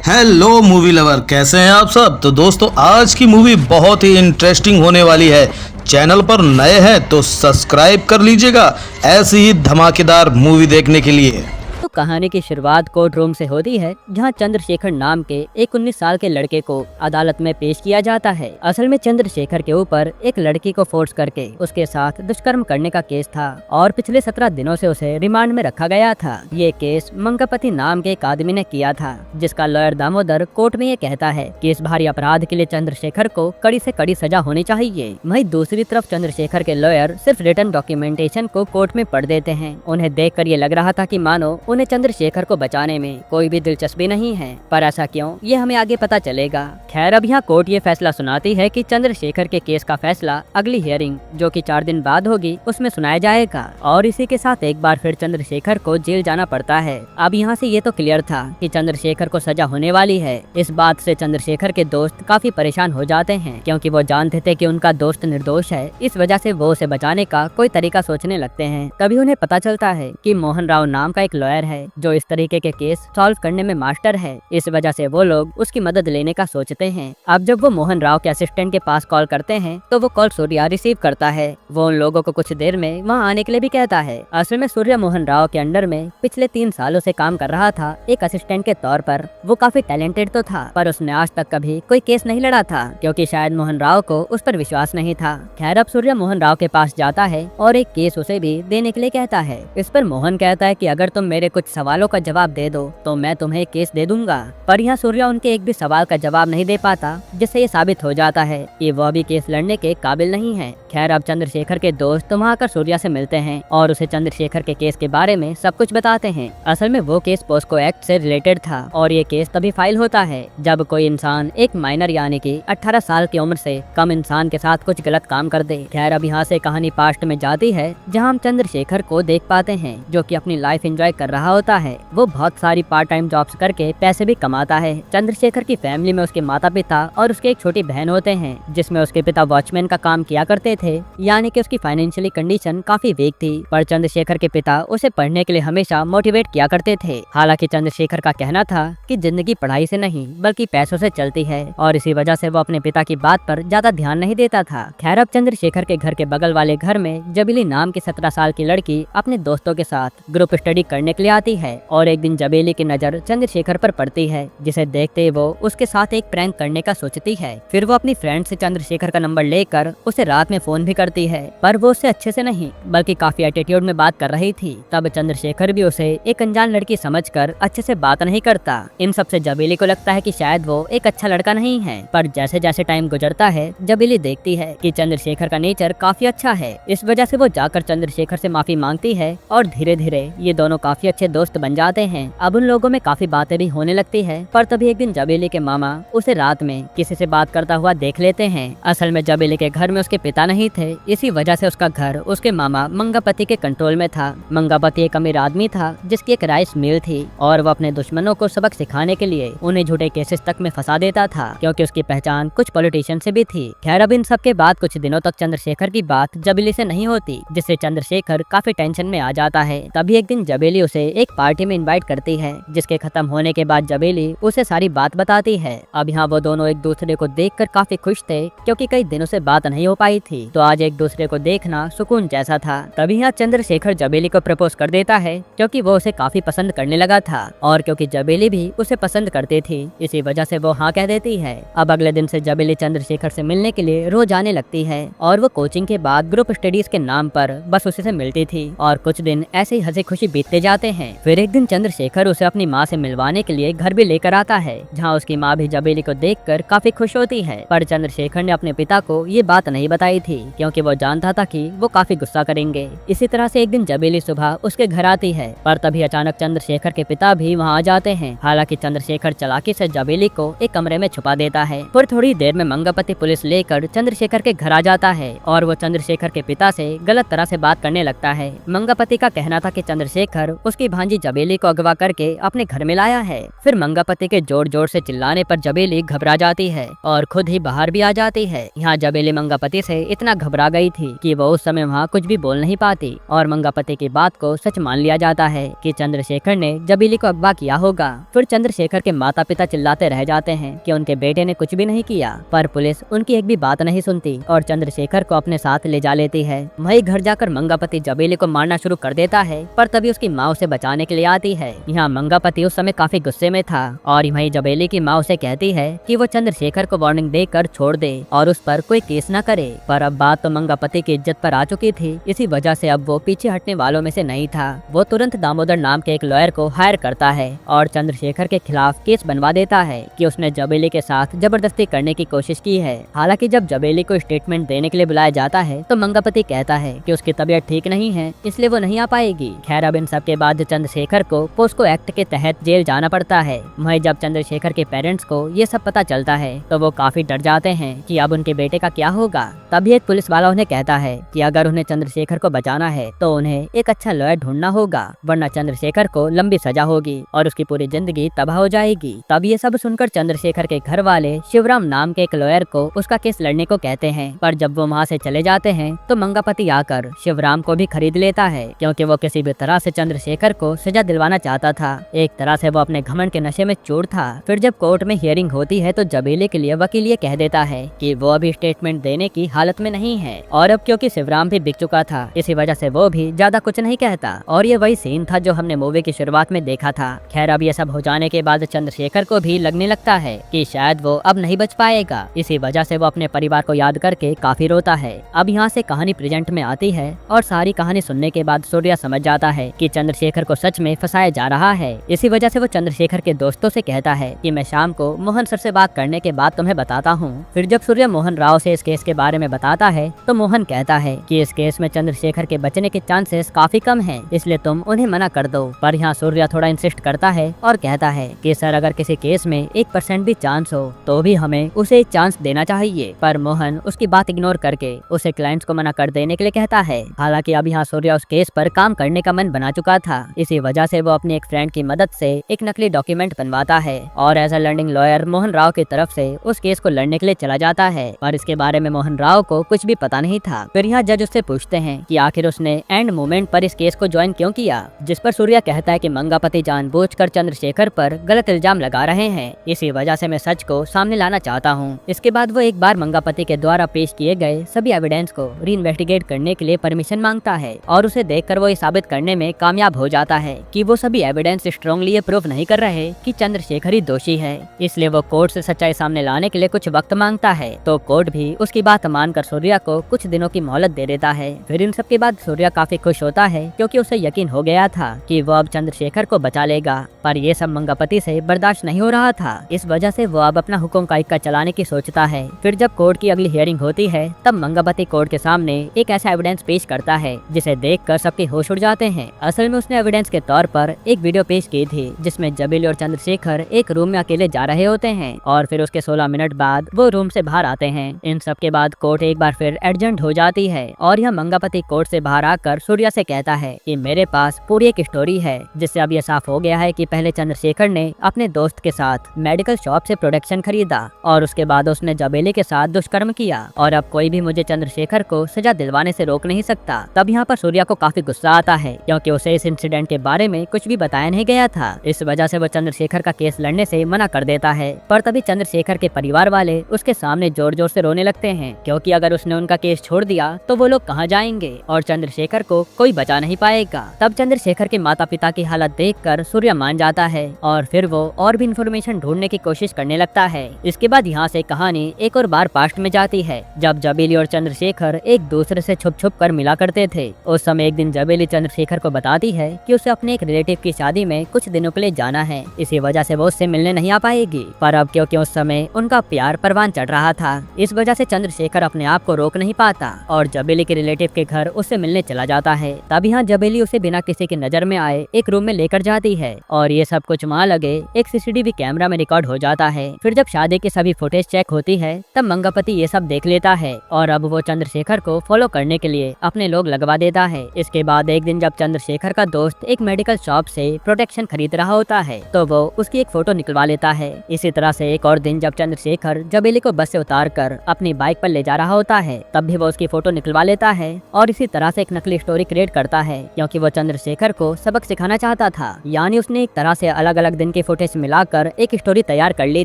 Hello movie lover, कैसे हैं आप सब। तो दोस्तों, आज की मूवी बहुत ही इंटरेस्टिंग होने वाली है। चैनल पर नए हैं तो सब्सक्राइब कर लीजिएगा ऐसी ही धमाकेदार मूवी देखने के लिए। तो कहानी की शुरुआत कोर्ट रूम से होती है, जहां चंद्रशेखर नाम के एक 19 साल के लड़के को अदालत में पेश किया जाता है। असल में चंद्रशेखर के ऊपर एक लड़की को फोर्स करके उसके साथ दुष्कर्म करने का केस था और पिछले 17 दिनों से उसे रिमांड में रखा गया था। ये केस मंगापति नाम के एक आदमी ने किया था, जिसका लॉयर दामोदर कोर्ट में ये कहता है कि इस भारी अपराध के लिए चंद्रशेखर को कड़ी से कड़ी सजा होनी चाहिए। वहीं दूसरी तरफ चंद्रशेखर के लॉयर सिर्फ रिटन डॉक्यूमेंटेशन को कोर्ट में पढ़ देते हैं। उन्हें देखकर ये लग रहा था कि मानो उन्हें चंद्रशेखर को बचाने में कोई भी दिलचस्पी नहीं है, पर ऐसा क्यों, ये हमें आगे पता चलेगा। खैर, अब यहाँ कोर्ट ये फैसला सुनाती है कि चंद्रशेखर के केस का फैसला अगली हियरिंग, जो कि 4 दिन बाद होगी, उसमें सुनाया जाएगा। और इसी के साथ एक बार फिर चंद्रशेखर को जेल जाना पड़ता है। अब यहाँ से ये तो क्लियर था कि चंद्रशेखर को सजा होने वाली है। इस बात से चंद्रशेखर के दोस्त काफी परेशान हो जाते हैं, क्योंकि वो जानते थे कि उनका दोस्त निर्दोष है। इस वजह से वो उसे बचाने का कोई तरीका सोचने लगते हैं। तभी उन्हें पता चलता है कि मोहन राव नाम का एक लॉयर है जो इस तरीके के केस सॉल्व करने में मास्टर है। इस वजह से वो लोग उसकी मदद लेने का सोचते हैं। अब जब वो मोहन राव के असिस्टेंट के पास कॉल करते हैं तो वो कॉल सूर्या रिसीव करता है। वो उन लोगों को कुछ देर में वहाँ आने के लिए भी कहता है। असल में सूर्या मोहन राव के अंडर में पिछले 3 सालों से काम कर रहा था एक असिस्टेंट के तौर पर। वो काफी टैलेंटेड तो था, पर उसने आज तक कभी कोई केस नहीं लड़ा था, क्योंकि शायद मोहन राव को उस पर विश्वास नहीं था। खैर, अब सूर्या मोहन राव के पास जाता है और एक केस उसे भी देने के लिए कहता है। इस पर मोहन कहता है कि अगर तुम मेरे कुछ सवालों का जवाब दे दो तो मैं तुम्हें केस दे दूंगा। पर यहाँ सूर्या उनके एक भी सवाल का जवाब नहीं दे पाता, जिससे ये साबित हो जाता है कि वह भी केस लड़ने के काबिल नहीं है। खैर, अब चंद्रशेखर के दोस्त वहाँ आकर सूर्या से मिलते हैं और उसे चंद्रशेखर के केस के बारे में सब कुछ बताते हैं। असल में वो केस पोस्को एक्ट से रिलेटेड था और ये केस तभी फाइल होता है जब कोई इंसान एक माइनर यानी कि 18 साल की उम्र से कम इंसान के साथ कुछ गलत काम कर दे। खैर, अब यहाँ से कहानी पास्ट में जाती है, जहाँ हम चंद्रशेखर को देख पाते हैं जो कि अपनी लाइफ एंजॉय कर रहा होता है। वो बहुत सारी पार्ट टाइम जॉब्स करके पैसे भी कमाता है। चंद्रशेखर की फैमिली में उसके माता पिता और उसके एक छोटी बहन होते हैं, जिसमें उसके पिता वॉचमैन का काम किया करते थे, यानी कि उसकी फाइनेंशियली कंडीशन काफी वीक थी। पर चंद्रशेखर के पिता उसे पढ़ने के लिए हमेशा मोटिवेट किया करते थे। हालांकि चंद्रशेखर का कहना था कि जिंदगी पढ़ाई से नहीं बल्कि पैसों से चलती है, और इसी वजह से वो अपने पिता की बात पर ज्यादा ध्यान नहीं देता था। खैर, अब चंद्रशेखर के घर के बगल वाले घर में जबीली नाम की 17 साल की लड़की अपने दोस्तों के साथ ग्रुप स्टडी करने के लिए आती है, और एक दिन जबीली की नजर चंद्रशेखर पर पड़ती है, जिसे देखते ही वो उसके साथ एक प्रैंक करने का सोचती है। फिर वो अपनी फ्रेंड से चंद्रशेखर का नंबर लेकर उसे रात में फोन भी करती है, पर वो उससे अच्छे से नहीं बल्कि काफी एटीट्यूड में बात कर रही थी। तब चंद्रशेखर भी उसे एक अनजान लड़की समझकर अच्छे से बात नहीं करता। इन सब से जबीली को लगता है कि शायद वो एक अच्छा लड़का नहीं है, पर जैसे जैसे टाइम गुजरता है जबीली देखती है कि चंद्रशेखर का नेचर काफी अच्छा है। इस वजह से वो जाकर चंद्रशेखर से माफी मांगती है और धीरे धीरे ये दोनों काफी अच्छे दोस्त बन जाते हैं। अब उन लोगों में काफी बातें भी होने लगती है, पर तभी एक दिन जबीली के मामा उसे रात में किसी से बात करता हुआ देख लेते हैं। असल में जबीली के घर में उसके पिता नहीं थे, इसी वजह से उसका घर उसके मामा मंगापति के कंट्रोल में था। मंगापति एक अमीर आदमी था जिसकी एक राइस मिल थी, और वो अपने दुश्मनों को सबक सिखाने के लिए उन्हें झूठे केसेस तक में फंसा देता था, क्योंकि उसकी पहचान कुछ पॉलिटिशियन से भी थी। खैर, अब इन सब के बाद कुछ दिनों तक चंद्रशेखर की बात जबीली से नहीं होती, जिससे चंद्रशेखर काफी टेंशन में आ जाता है। तभी एक दिन जबीली उसे एक पार्टी में इनवाइट करती है, जिसके खत्म होने के बाद जबीली उसे सारी बात बताती है। अब यहाँ वो दोनों एक दूसरे को देखकर काफी खुश थे, क्योंकि कई दिनों से बात नहीं हो पाई थी, तो आज एक दूसरे को देखना सुकून जैसा था। तभी यहाँ चंद्रशेखर जबीली को प्रपोज कर देता है, क्योंकि वो उसे काफी पसंद करने लगा था, और क्योंकि जबीली भी उसे पसंद करती थी, इसी वजह से वो हाँ कह देती है। अब अगले दिन से जबीली चंद्रशेखर से मिलने के लिए रोज आने लगती है, और वो कोचिंग के बाद ग्रुप स्टडीज के नाम पर बस उसी से मिलती थी, और कुछ दिन ऐसे ही हंसी खुशी बीतते जाते हैं। फिर एक दिन चंद्रशेखर उसे अपनी माँ से मिलवाने के लिए घर भी लेकर आता है, जहाँ उसकी माँ भी जबीली को देखकर काफी खुश होती है। पर चंद्रशेखर ने अपने पिता को ये बात नहीं बताई थी, क्योंकि वो जानता था कि वो काफी गुस्सा करेंगे। इसी तरह से एक दिन जबीली सुबह उसके घर आती है, पर तभी अचानक चंद्रशेखर के पिता भी वहाँ आ जाते हैं। हालांकि चंद्रशेखर चालाकी से जबीली को एक कमरे में छुपा देता है। फिर थोड़ी देर में मंगापति पुलिस लेकर चंद्रशेखर के घर आ जाता है, और वो चंद्रशेखर के पिता से गलत तरह से बात करने लगता है। मंगापति का कहना था कि चंद्रशेखर उसकी भांजी जबेली को अगवा करके अपने घर में लाया है। फिर मंगापति के जोर जोर से चिल्लाने पर जबेली घबरा जाती है और खुद ही बाहर भी आ जाती है। यहाँ जबेली मंगापति से इतना घबरा गई थी कि वो उस समय वहाँ कुछ भी बोल नहीं पाती और मंगापति की बात को सच मान लिया जाता है कि चंद्रशेखर ने जबेली को अगवा किया होगा। फिर चंद्रशेखर के माता पिता चिल्लाते रह जाते हैं कि उनके बेटे ने कुछ भी नहीं किया, पर पुलिस उनकी एक भी बात नहीं सुनती और चंद्रशेखर को अपने साथ ले जा लेती है। वही घर जाकर मंगापति जबेली को मारना शुरू कर देता है, पर तभी उसकी माँ उसे बचाने के लिए आती है। यहाँ मंगापति उस समय काफी गुस्से में था और वही जबेली की माँ उसे कहती है कि वो चंद्रशेखर को वार्निंग देकर छोड़ दे और उस पर कोई केस न करे। पर अब बात तो मंगापति की इज्जत पर आ चुकी थी, इसी वजह से अब वो पीछे हटने वालों में से नहीं था। वो तुरंत दामोदर नाम के एक लॉयर को हायर करता है और चंद्रशेखर के खिलाफ केस बनवा देता है कि उसने जबेली के साथ जबरदस्ती करने की कोशिश की है। हालांकि जब जबेली को स्टेटमेंट देने के लिए बुलाया जाता है तो मंगापति कहता है कि उसकी तबीयत ठीक नहीं है, इसलिए वो नहीं आ पाएगी। खैर अब इन सब के बाद चंद्रशेखर को पोस्को एक्ट के तहत जेल जाना पड़ता है। वहीं जब चंद्रशेखर के पेरेंट्स को ये सब पता चलता है तो वो काफी डर जाते हैं कि अब उनके बेटे का क्या होगा। तभी एक पुलिस वाला उन्हें कहता है कि अगर उन्हें चंद्रशेखर को बचाना है तो उन्हें एक अच्छा लॉयर ढूंढना होगा, वरना चंद्रशेखर को लंबी सजा होगी और उसकी पूरी जिंदगी तबाह हो जाएगी। तब ये सब सुनकर चंद्रशेखर के घर वाले शिवराम नाम के एक लॉयर को उसका केस लड़ने को कहते हैं, पर जब वो वहाँ से चले जाते हैं तो मंगापति आकर शिवराम को भी खरीद लेता है, क्योंकि वो किसी भी तरह से चंद्रशेखर को सजा दिलवाना चाहता था। एक तरह से वो अपने घमंड के नशे में चूर था। फिर जब कोर्ट में हियरिंग होती है तो जबेली के लिए वकील ये कह देता है कि वो अभी स्टेटमेंट देने की हालत में नहीं है और अब क्योंकि शिवराम भी बिक चुका था, इसी वजह से वो भी ज्यादा कुछ नहीं कहता। और ये वही सीन था जो हमने मूवी की शुरुआत में देखा था। खैर अब ये सब हो जाने के बाद चंद्रशेखर को भी लगने लगता है कि शायद वो अब नहीं बच पाएगा, इसी वजह से वो अपने परिवार को याद करके काफी रोता है। अब यहाँ से कहानी प्रेजेंट में आती है और सारी कहानी सुनने के बाद सूर्या समझ जाता है कि चंद्रशेखर को सच में फंसाया जा रहा है। इसी वजह से वो चंद्रशेखर के दोस्तों से कहता है कि मैं शाम को मोहन सर से बात करने के बाद तुम्हें बताता हूँ। फिर जब सूर्या मोहन राव से इस केस के बारे में बताता है तो मोहन कहता है कि इस केस में चंद्रशेखर के बचने के चांसेस काफी कम हैं, इसलिए तुम उन्हें मना कर दो। पर यहाँ सूर्या थोड़ा इंसिस्ट करता है और कहता है कि सर अगर किसी केस में 1% भी चांस हो तो भी हमें उसे एक चांस देना चाहिए। पर मोहन उसकी बात इग्नोर करके उसे क्लाइंट्स को मना कर देने के लिए कहता है। हालांकि अब यहाँ सूर्या उस केस पर काम करने का मन बना चुका था, इसी वजह से वो अपने एक फ्रेंड की मदद से एक नकली डॉक्यूमेंट बनवाता है और as a learning lawyer Mohan Rao की तरफ से उस केस को लड़ने के लिए चला जाता है। पर इसके बारे में मोहन राव को कुछ भी पता नहीं था। फिर यहाँ जज उससे पूछते हैं कि आखिर उसने एंड मोमेंट पर इस केस को ज्वाइन क्यों किया, जिस पर सूर्या कहता है कि मंगापति जानबूझकर चंद्रशेखर पर गलत इल्जाम लगा रहे हैं, इसी वजह से मैं सच को सामने लाना चाहता हूँ। इसके बाद वो एक बार मंगापति के द्वारा पेश किए गए सभी एविडेंस को रीइन्वेस्टिगेट करने के लिए परमिशन मांगता है और उसे देखकर वो ये साबित करने में कामयाब हो जाता है कि वो सभी एविडेंस स्ट्रांगली ये प्रूव नहीं कर रहे कि चंद्रशेखर ही दोषी है। इसलिए वो कोर्ट से सच्चाई सामने लाने के लिए कुछ वक्त मांगता है, तो कोर्ट भी उसकी बात मानकर सूर्या को कुछ दिनों की मोहलत दे देता है। फिर इन सब के बाद सूर्या काफी खुश होता है क्योंकि उसे यकीन हो गया था कि वो अब चंद्रशेखर को बचा लेगा, पर ये सब मंगापति से बर्दाश्त नहीं हो रहा था। इस वजह से वो अब अपना हुक्म का इक्का चलाने की सोचता है। फिर जब कोर्ट की अगली हियरिंग होती है तब मंगापति कोर्ट के सामने एक ऐसा एविडेंस पेश करता है जिसे देखकर सबके होश उड़ जाते हैं। असल में उसने एविडेंस के तौर पर एक वीडियो पेश की थी जिसमें जबेली और चंद्रशेखर एक रूम में अकेले जा रहे होते हैं और फिर उसके 16 मिनट बाद वो रूम से बाहर आते हैं। इन सब के बाद कोर्ट एक बार फिर एडजर्न हो जाती है और यह मंगापति कोर्ट से बाहर आकर सूर्या से कहता है कि मेरे पास पूरी एक स्टोरी है, जिससे अब यह साफ हो गया है कि पहले चंद्रशेखर ने अपने दोस्त के साथ मेडिकल शॉप से प्रोडक्शन खरीदा और उसके बाद उसने जबेली के साथ दुष्कर्म किया और अब कोई भी मुझे चंद्रशेखर को सजा दिलवाने से रोक नहीं सकता। तब यहाँ पर सूर्या को काफी गुस्सा आता है क्योंकि उसे इस इंसिडेंट के बारे में कुछ भी बताया नहीं गया था। इस वजह से वो चंद्रशेखर का केस लड़ने से मना कर देता है। पर तभी चंद्रशेखर के परिवार वाले उसके सामने जोर जोर से रोने लगते हैं क्योंकि अगर उसने उनका केस छोड़ दिया तो वो लोग कहाँ जाएंगे और चंद्रशेखर को कोई बचा नहीं पाएगा। तब चंद्रशेखर के माता पिता की हालत देखकर सूर्या मान जाता है और फिर वो और भी इंफॉर्मेशन ढूंढने की कोशिश करने लगता है। इसके बाद यहाँ से कहानी एक और बार पास्ट में जाती है जब जबेली और चंद्रशेखर एक दूसरे से छुप छुप कर मिला करते थे। उस समय एक दिन जबेली चंद्रशेखर को बताती है कि उसे अपने एक रिलेटिव की शादी में कुछ दिनों के लिए जाना है, इसी वजह से वो उससे मिलने नहीं आ पाएगी। पर अब क्योंकि उस समय उनका प्यार परवान चढ़ रहा था, इस वजह से चंद्रशेखर अपने आप को रोक नहीं पाता और जबेली के रिलेटिव के घर उससे मिलने चला जाता है। तब यहाँ जबेली उसे बिना किसी की नजर में आए एक रूम में लेकर जाती है और ये सब कुछ वहाँ लगे एक सीसीटीवी कैमरा में रिकॉर्ड हो जाता है। फिर जब शादी की सभी फुटेज चेक होती है तब मंगापति ये सब देख लेता है और अब वो चंद्रशेखर को फॉलो करने के लिए अपने लोग लगवा देता है। इसके बाद एक दिन जब चंद्रशेखर का दोस्त वक्त एक मेडिकल शॉप से प्रोटेक्शन खरीद रहा होता है तो वो उसकी एक फोटो निकलवा लेता है। इसी तरह से एक और दिन जब चंद्रशेखर जबेली को बस से उतार कर अपनी बाइक पर ले जा रहा होता है तब भी वो उसकी फोटो निकलवा लेता है और इसी तरह से एक नकली स्टोरी क्रिएट करता है, क्योंकि वो चंद्रशेखर को सबक सिखाना चाहता था। यानी उसने एक तरह से अलग अलग दिन के फुटेज मिलाकर एक स्टोरी तैयार कर ली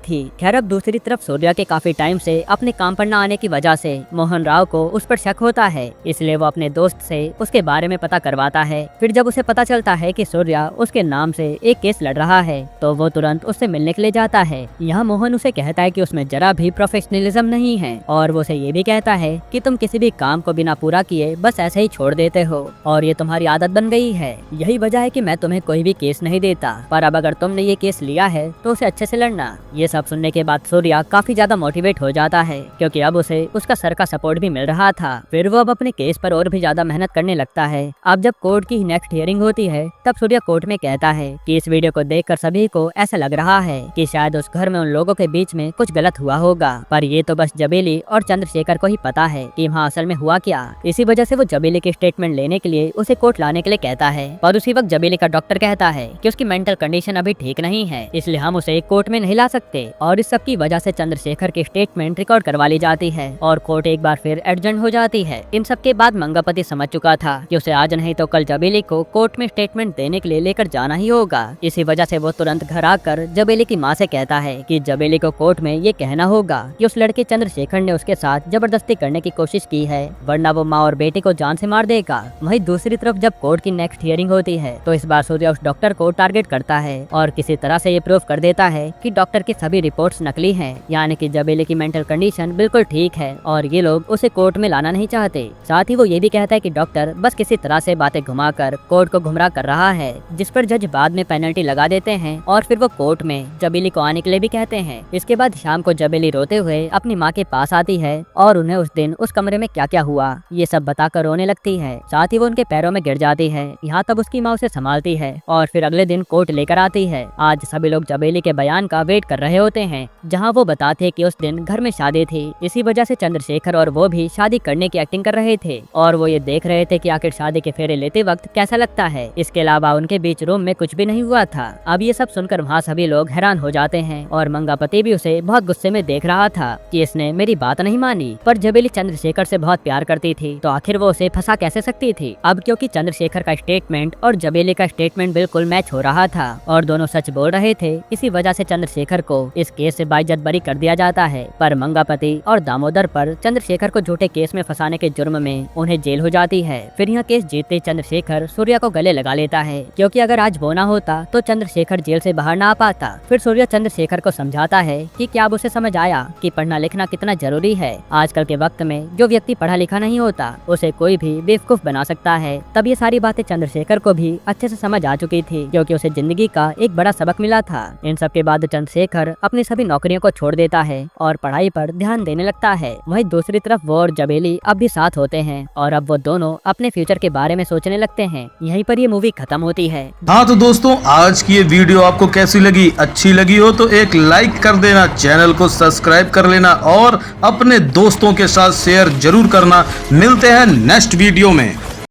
थी। खैर अब दूसरी तरफ सूर्या के काफी टाइम से अपने काम पर न आने की वजह से मोहन राव को उस पर शक होता है, इसलिए वो अपने दोस्त से उसके बारे में पता करवाता है। फिर जब उसे पता चलता है कि सूर्या उसके नाम से एक केस लड़ रहा है तो वो तुरंत उससे मिलने के लिए जाता है। यहाँ मोहन उसे कहता है कि उसमें जरा भी प्रोफेशनलिज्म नहीं है और वो उसे ये भी कहता है कि तुम किसी भी काम को बिना पूरा किए बस ऐसे ही छोड़ देते हो और ये तुम्हारी आदत बन गई है। यही वजह है कि मैं तुम्हें कोई भी केस नहीं देता, पर अब अगर तुमने ये केस लिया है तो उसे अच्छे से लड़ना। ये सब सुनने के बाद सूर्या काफी ज्यादा मोटिवेट हो जाता है, क्योंकि अब उसे उसका सर का सपोर्ट भी मिल रहा था। फिर वो अब अपने केस पर और भी ज्यादा मेहनत करने लगता है। अब जब कोर्ट की नेक्स्ट हियरिंग होती है तब सूर्या कोर्ट में कहता है कि इस वीडियो को देखकर सभी को ऐसा लग रहा है कि शायद उस घर में उन लोगों के बीच में कुछ गलत हुआ होगा, पर ये तो बस जबेली और चंद्रशेखर को ही पता है कि वहाँ असल में हुआ क्या। इसी वजह से वो जबेली की स्टेटमेंट लेने के लिए उसे कोर्ट लाने के लिए कहता है, पर उसी वक्त जबेली का डॉक्टर कहता है कि उसकी मेंटल कंडीशन अभी ठीक नहीं है, इसलिए हम उसे कोर्ट में नहीं ला सकते। और इस सब की वजह से चंद्रशेखर की स्टेटमेंट रिकॉर्ड करवा ली जाती है और कोर्ट एक बार फिर एडजर्न हो जाती है। इन सब के बाद मंगापति समझ चुका था कि उसे आज नहीं तो कल जबेली को कोर्ट में स्टेटमेंट देने के लिए लेकर जाना ही होगा। इसी वजह से वो तुरंत घर आकर जबेली की माँ से कहता है कि जबेली को कोर्ट में ये कहना होगा कि उस लड़के चंद्रशेखर ने उसके साथ जबरदस्ती करने की कोशिश की है, वरना वो माँ और बेटी को जान से मार देगा। वहीं दूसरी तरफ जब कोर्ट की नेक्स्ट हियरिंग होती है तो इस बार सूर्या उस डॉक्टर को टारगेट करता है और किसी तरह से ये प्रूव कर देता है कि डॉक्टर की सभी रिपोर्ट्स नकली हैं, यानी कि जबेली की मेंटल कंडीशन बिल्कुल ठीक है और ये लोग उसे कोर्ट में लाना नहीं चाहते। साथ ही वो ये भी कहता है कि डॉक्टर बस किसी तरह से बातें घुमाकर कोर्ट को गुमराह कर रहा है, जिस पर जज बाद में पेनल्टी लगा देते हैं और फिर वो कोर्ट में जबेली को आने के लिए भी कहते हैं। इसके बाद शाम को जबेली रोते हुए अपनी माँ के पास आती है और उन्हें उस दिन उस कमरे में क्या क्या हुआ ये सब बताकर रोने लगती है। साथ ही वो उनके पैरों में गिर जाती है। यहाँ तब उसकी माँ उसे संभालती है और फिर अगले दिन कोर्ट लेकर आती है। आज सभी लोग जबेली के बयान का वेट कर रहे होते हैं, जहाँ वो बताते हैं कि उस दिन घर में शादी थी, इसी वजह से चंद्रशेखर और वो भी शादी करने की एक्टिंग कर रहे थे और वो ये देख रहे थे कि आखिर शादी के फेरे लेते वक्त कैसा लगता है। इसके अलावा उनके बीच रूम में कुछ भी नहीं हुआ था। अब ये सब सुनकर वहाँ सभी लोग हैरान हो जाते हैं और मंगापति भी उसे बहुत गुस्से में देख रहा था कि इसने मेरी बात नहीं मानी। पर जबेली चंद्रशेखर से बहुत प्यार करती थी तो आखिर वो उसे फंसा कैसे सकती थी। अब क्योंकि चंद्रशेखर का स्टेटमेंट और जबेली का स्टेटमेंट बिल्कुल मैच हो रहा था और दोनों सच बोल रहे थे, इसी वजह से चंद्रशेखर को इस केस से बाइज्जत बरी कर दिया जाता है। पर मंगापति और दामोदर पर चंद्रशेखर को झूठे केस में फंसाने के जुर्म में उन्हें जेल हो जाती है। फिर यह केस जीतते चंद्रशेखर सूर्या को गले लगा लेता है, क्योंकि अगर आज वो ना होता तो चंद्रशेखर जेल से बाहर ना आ पाता। फिर सूर्या चंद्रशेखर को समझाता है कि क्या अब उसे समझ आया कि पढ़ना लिखना कितना जरूरी है। आजकल के वक्त में जो व्यक्ति पढ़ा लिखा नहीं होता उसे कोई भी बेवकूफ बना सकता है। तब ये सारी बातें चंद्रशेखर को भी अच्छे से समझ आ चुकी थी, क्योंकि उसे जिंदगी का एक बड़ा सबक मिला था। इन सब के बाद चंद्रशेखर अपनी सभी नौकरियों को छोड़ देता है और पढ़ाई पर ध्यान देने लगता है। वहीं दूसरी तरफ वो और जबेली अब भी साथ होते हैं और अब वो दोनों अपने फ्यूचर के बारे में सोचने लगते हैं। यहीं पर ये मूवी खत्म होती है। हाँ तो दोस्तों, आज की ये वीडियो आपको कैसी लगी? अच्छी लगी हो तो एक लाइक कर देना, चैनल को सब्सक्राइब कर लेना और अपने दोस्तों के साथ शेयर जरूर करना। मिलते हैं नेक्स्ट वीडियो में।